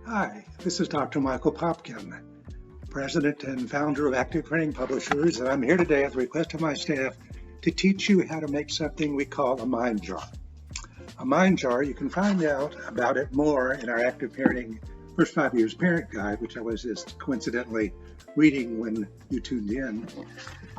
Hi, this is Dr. Michael Popkin, President and founder of Active Training Publishers, and I'm here today at the request of my staff to teach you how to make something we call a mind jar. A mind jar, you can find out about it more in our Active Parenting First 5 Years Parent Guide, which I was just coincidentally reading when you tuned in.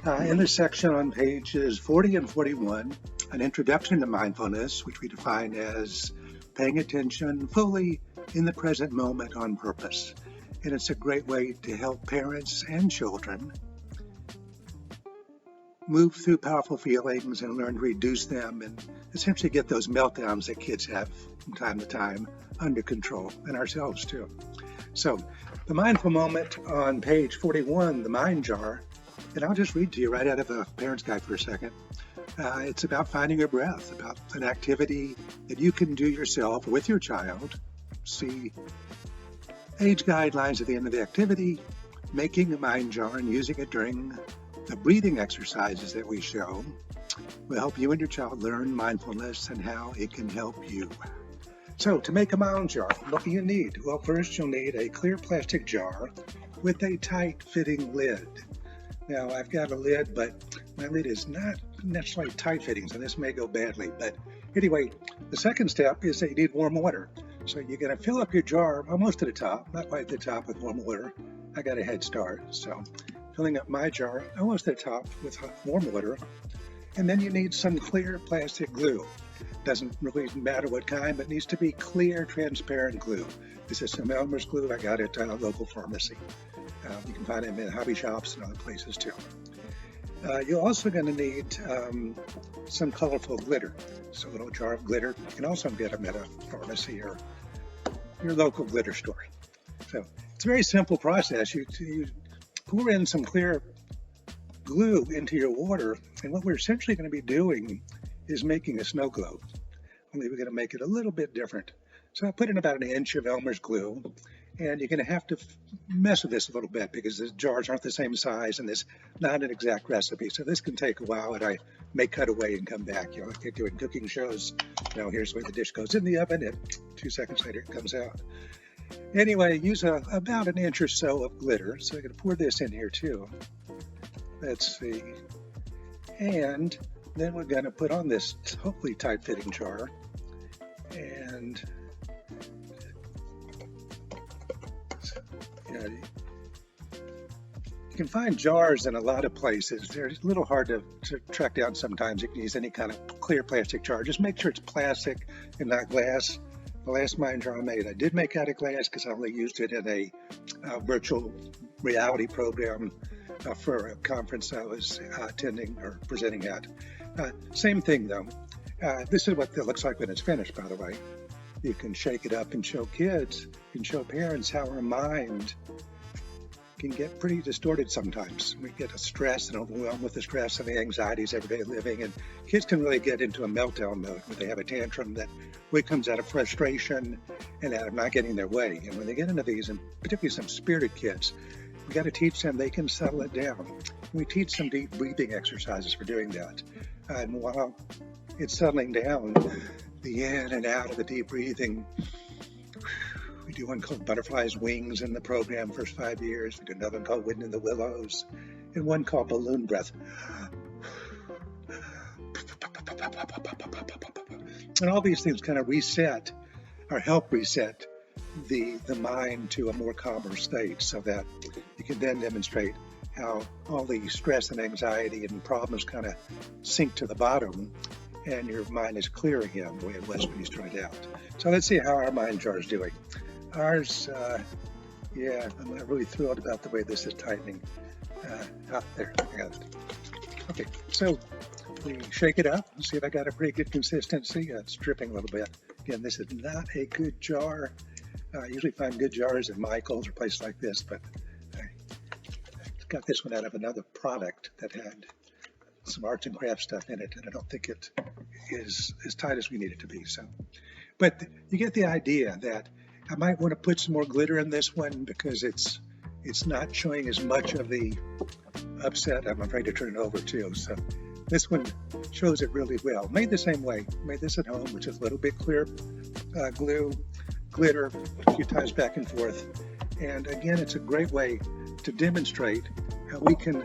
In this section on pages 40 and 41, an introduction to mindfulness, which we define as paying attention fully in the present moment on purpose. And it's a great way to help parents and children move through powerful feelings and learn to reduce them and essentially get those meltdowns that kids have from time to time under control, and ourselves too. So the mindful moment on page 41, the mind jar, and I'll just read to you right out of the Parent's Guide for a second. It's about finding your breath, about an activity that you can do yourself with your child. See age guidelines at the end of the activity, making a mind jar and using it during the breathing exercises that we show will help you and your child learn mindfulness and how it can help you. So to make a mind jar, what do you need? Well, first you'll need a clear plastic jar with a tight-fitting lid. Now, I've got a lid, but my lid is not necessarily tight-fitting, so this may go badly. But anyway, the second step is that you need warm water. So you're going to fill up your jar almost to the top, not quite the top with warm water. I got a head start, so filling up my jar almost to the top with warm water. And then you need some clear plastic glue. Doesn't really matter what kind, but it needs to be clear, transparent glue. This is some Elmer's glue I got at a local pharmacy. You can find them in hobby shops and other places too. You're also going to need some colorful glitter. So a little jar of glitter. You can also get them at a pharmacy or your local glitter store. So it's a very simple process. You pour in some clear glue into your water, and what we're essentially going to be doing is making a snow globe. Only we're going to make it a little bit different. So I put in about an inch of Elmer's glue, and you're going to have to mess with this a little bit because the jars aren't the same size and there's not an exact recipe. So this can take a while, and I may cut away and come back. Like you're doing cooking shows. Here's where the dish goes in the oven, and 2 seconds later it comes out. Anyway, use about an inch or so of glitter. So I'm going to pour this in here too. Let's see. And then we're going to put on this hopefully tight-fitting jar. And you can find jars in a lot of places. They're a little hard to track down sometimes. You can use any kind of clear plastic jar. Just make sure it's plastic and not glass. The last mind jar I made, I did make out of glass because I only used it in a virtual reality program for a conference I was attending or presenting at. Same thing though. This is what it looks like when it's finished, by the way. You can shake it up and show kids and show parents how our mind can get pretty distorted sometimes. We get a stress and overwhelmed with the stress and the anxieties everyday living, and kids can really get into a meltdown mode where they have a tantrum that really comes out of frustration and out of not getting their way. And when they get into these, and particularly some spirited kids, we got to teach them they can settle it down. We teach some deep breathing exercises for doing that. And while it's settling down, the in and out of the deep breathing, we do one called Butterfly's Wings in the program, first 5 years. We do another one called Wind in the Willows, and one called Balloon Breath. And all these things kind of reset or help reset the mind to a more calmer state so that you can then demonstrate how all the stress and anxiety and problems kind of sink to the bottom and your mind is clear again the way it was when you started out. So let's see how our mind jar is doing. Ours, I'm really thrilled about the way this is tightening. There, I got it. Okay, so we shake it up and see if I got a pretty good consistency. It's dripping a little bit. Again, this is not a good jar. I usually find good jars at Michael's or places like this, but I got this one out of another product that had some arts and crafts stuff in it, and I don't think it is as tight as we need it to be. But you get the idea that I might want to put some more glitter in this one because it's not showing as much of the upset. I'm afraid to turn it over too. So this one shows it really well. Made the same way. Made this at home, which is a little bit clear glue. glitter a few times back and forth. And again, it's a great way to demonstrate how we can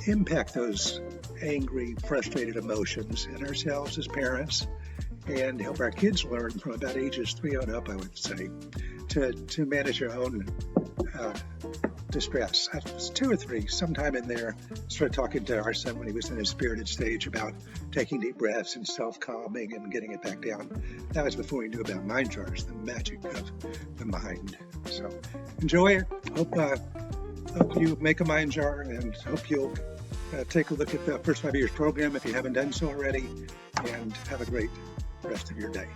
impact those angry, frustrated emotions in ourselves as parents, and help our kids learn from about ages 3 on up, I would say, to manage their own distress. I was 2 or 3, sometime in there, started talking to our son when he was in his spirited stage about taking deep breaths and self-calming and getting it back down. That was before he knew about mind jars, the magic of the mind. So enjoy it. Hope you make a mind jar, and hope you'll take a look at the First 5 Years program if you haven't done so already, and have a great rest of your day.